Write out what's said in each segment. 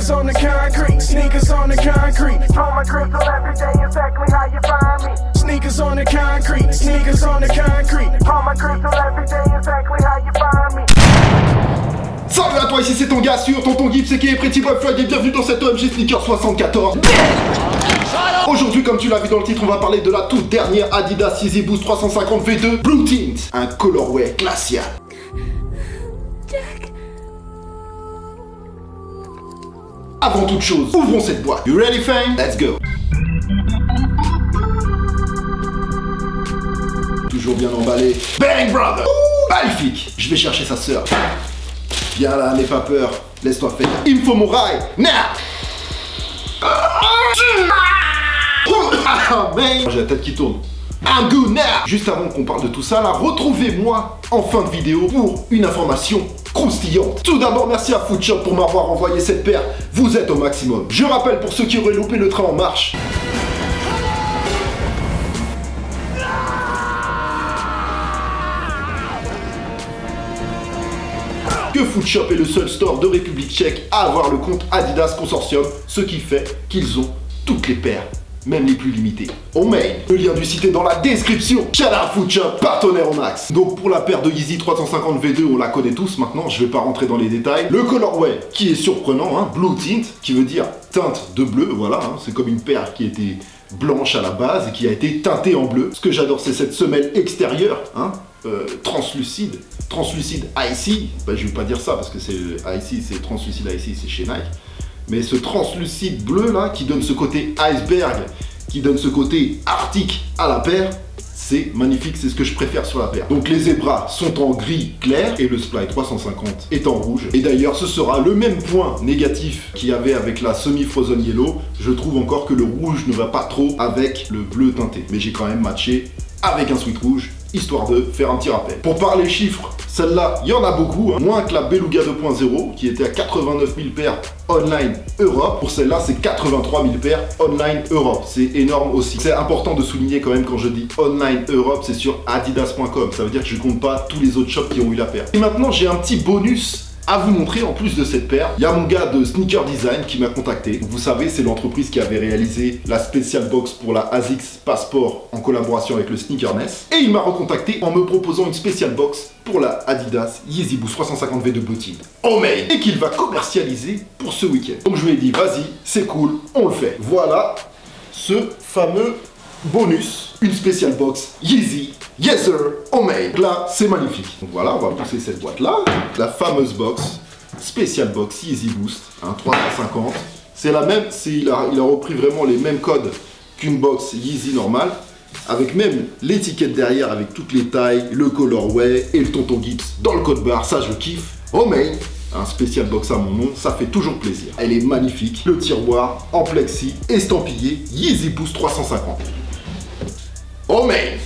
Sneakers on the concrete, sneakers on the concrete. Throw my crystal every day, exactly how you find me. Sneakers on the concrete, sneakers on the concrete. Throw my crystal every day, exactly how you find me. Salut à toi, ici c'est ton gars sûr, Tonton Gibbs qui est Pretty Boy Floyd et bienvenue dans cette OMG Sneaker 74. Aujourd'hui, comme tu l'as vu dans le titre, on va parler de la toute dernière Adidas Yeezy Boost 350 V2 Blue Tint, un colorway glacial. Jack. Avant toute chose, ouvrons cette boîte. You ready, fam? Let's go. Toujours bien emballé. Bang, brother! Magnifique. Je vais chercher sa sœur. Viens là, n'aie pas peur. Laisse-toi faire. Il me faut mon rail. Now! J'ai la tête qui tourne. I'm good now. Juste avant qu'on parle de tout ça, là, retrouvez-moi en fin de vidéo pour une information croustillante. Tout d'abord, merci à Footshop pour m'avoir envoyé cette paire. Vous êtes au maximum. Je rappelle pour ceux qui auraient loupé le train en marche. Que Footshop est le seul store de République Tchèque à avoir le compte Adidas Consortium, ce qui fait qu'ils ont toutes les paires, même les plus limitées. Au mail, le lien du site est dans la description. Shout out Footshop, partenaire au max. Donc pour la paire de Yeezy 350 V2, on la connaît tous maintenant, je vais pas rentrer dans les détails. Le colorway qui est surprenant, hein, Blue Tint, qui veut dire teinte de bleu, voilà, hein, c'est comme une paire qui était blanche à la base et qui a été teintée en bleu. Ce que j'adore, c'est cette semelle extérieure, hein, translucide icy, bah, je vais pas dire ça parce que c'est icy, c'est translucide icy, c'est chez Nike, mais ce translucide bleu là qui donne ce côté iceberg, qui donne ce côté arctique à la paire, c'est magnifique, c'est ce que je préfère sur la paire. Donc les zébras sont en gris clair et le Sply 350 est en rouge. Et d'ailleurs ce sera le même point négatif qu'il y avait avec la semi-frozen yellow. Je trouve encore que le rouge ne va pas trop avec le bleu teinté, mais j'ai quand même matché avec un sweat rouge, histoire de faire un petit rappel. Pour parler chiffres, celle-là, il y en a beaucoup, hein. Moins que la Beluga 2.0, qui était à 89 000 paires online Europe. Pour celle-là, c'est 83 000 paires online Europe. C'est énorme aussi. C'est important de souligner quand même quand je dis online Europe, c'est sur adidas.com. Ça veut dire que je compte pas tous les autres shops qui ont eu la paire. Et maintenant, j'ai un petit bonus à vous montrer en plus de cette paire. Il y a mon gars de Sneaker Design qui m'a contacté. Vous savez, c'est l'entreprise qui avait réalisé la Special Box pour la ASICS Passport en collaboration avec le Sneakerness. Et il m'a recontacté en me proposant une Special Box pour la Adidas Yeezy Boost 350 V2 Blue Tint homemade et qu'il va commercialiser pour ce week-end. Donc je lui ai dit, vas-y, c'est cool, on le fait. Voilà ce fameux bonus, une Special Box Yeezy Yes sir, homemade. Là, c'est magnifique. Donc voilà, on va pousser cette boîte-là. La fameuse box, Special Box Yeezy Boost, hein, 350. C'est la même, il a repris vraiment les mêmes codes qu'une box Yeezy normale, avec même l'étiquette derrière, avec toutes les tailles, le colorway et le Tonton Gibbs dans le code barre. Ça, je kiffe. Homemade. Un Special Box à mon nom, ça fait toujours plaisir. Elle est magnifique. Le tiroir en plexi, estampillé, Yeezy Boost 350. Homemade.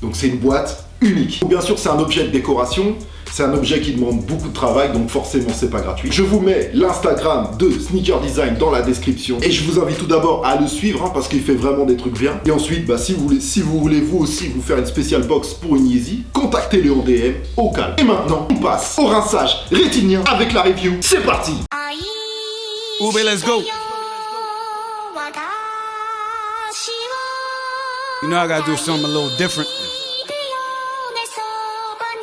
Donc c'est une boîte unique. Bien sûr, c'est un objet de décoration, c'est un objet qui demande beaucoup de travail, donc forcément c'est pas gratuit. Je vous mets l'Instagram de Sneaker Design dans la description et je vous invite tout d'abord à le suivre, hein, parce qu'il fait vraiment des trucs bien. Et ensuite, bah, si vous voulez vous aussi vous faire une Special Box pour une Yeezy, contactez-le en DM au calme. Et maintenant, on passe au rinçage rétinien avec la review. C'est parti. Ube, let's go. You know I gotta do something a little different.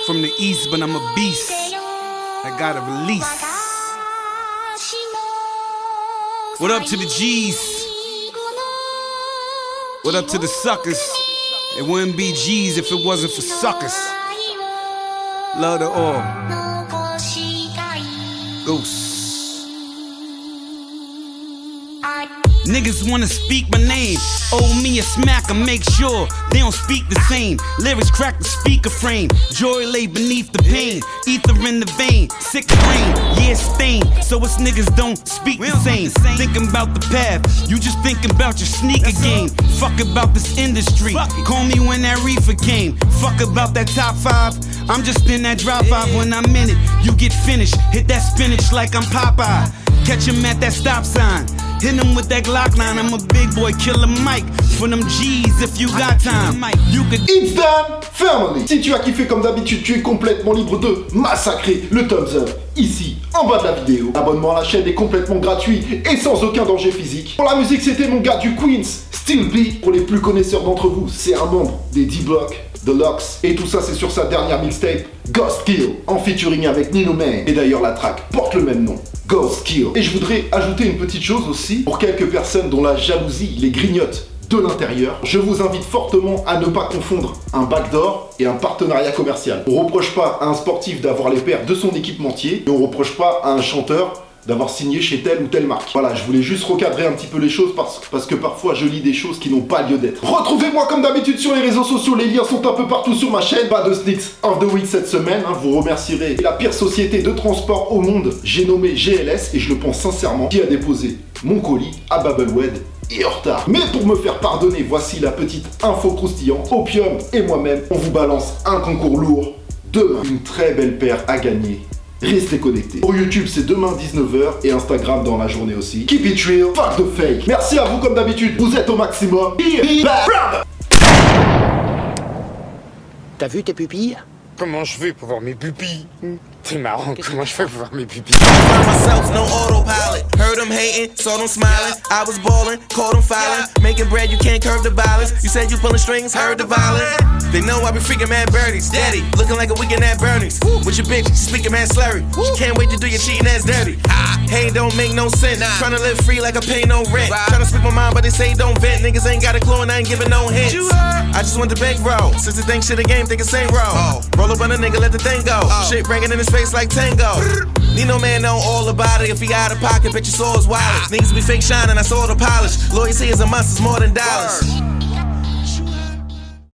From the east, but I'm a beast. I gotta release. What up to the G's? What up to the suckers? It wouldn't be G's if it wasn't for suckers. Love to all. Goose. Niggas wanna speak my name, owe me a smack and make sure they don't speak the same. Lyrics crack the speaker frame, joy lay beneath the pain. Ether in the vein, sick brain, yeah Spain. So us niggas don't speak the same. Thinking about the path, you just thinking about your sneaker game. Fuck about this industry, call me when that reefer came. Fuck about that top 5, I'm just in that drop 5. When I'm in it, you get finished, hit that spinach like I'm Popeye. Catch him at that stop sign. Hit him with that Glock 9, I'm a big boy, killer Mike. For them G's if you got time. You could. It's done, family. Si tu as kiffé comme d'habitude, tu es complètement libre de massacrer le thumbs up ici, en bas de la vidéo. L'abonnement à la chaîne est complètement gratuit et sans aucun danger physique. Pour la musique, c'était mon gars du Queens, Still B. Pour les plus connaisseurs d'entre vous, c'est un membre des D-Block, Deluxe. Et tout ça, c'est sur sa dernière mixtape, Ghost Kill, en featuring avec Nino Man. Et d'ailleurs, la track porte le même nom, Ghost Kill. Et je voudrais ajouter une petite chose aussi, pour quelques personnes dont la jalousie les grignote de l'intérieur, je vous invite fortement à ne pas confondre un backdoor et un partenariat commercial. On reproche pas à un sportif d'avoir les paires de son équipementier et on reproche pas à un chanteur d'avoir signé chez telle ou telle marque. Voilà, je voulais juste recadrer un petit peu les choses parce que parfois je lis des choses qui n'ont pas lieu d'être. Retrouvez-moi comme d'habitude sur les réseaux sociaux, les liens sont un peu partout sur ma chaîne. Pas de Sneaks of the Week cette semaine, vous remercierez la pire société de transport au monde, j'ai nommé GLS et je le pense sincèrement, qui a déposé mon colis à Babelwed et en retard. Mais pour me faire pardonner, voici la petite info croustillante. Opium et moi-même, on vous balance un concours lourd. Demain, une très belle paire à gagner. Restez connectés. Pour YouTube, c'est demain 19h et Instagram dans la journée aussi. Keep it real, fuck the fake. Merci à vous comme d'habitude, vous êtes au maximum. Be back. T'as vu tes pupilles? Comment je fais pour voir mes pupilles? C'est marrant, comment je fais pour voir mes pupilles? Found myself, no autopilot. Heard them hating, saw them smiling. I was balling, caught them filing. Making bread, you can't curb the violence. You said you pulling strings, heard the violence. They know I be freaking mad birdies. Daddy, looking like a weekend at Bernie's. With your bitch, speaking mad slurry. She can't wait to do your cheating ass dirty. Hey, don't make no sense. Tryna live free like I pay no rent. Tryna speak my mind, but they say don't vent. Niggas ain't got a clue and I ain't giving no hints. I just want the bankroll. Since the thing shit a game, think it's same roll. Roll up on a nigga, let the thing go. Shit breaking in his face like tango. Need no man know all about it. If he out of pocket, bet you saw his wallet. Niggas be fake shining, I saw the polish. Loyalty is a must, it's more than dollars.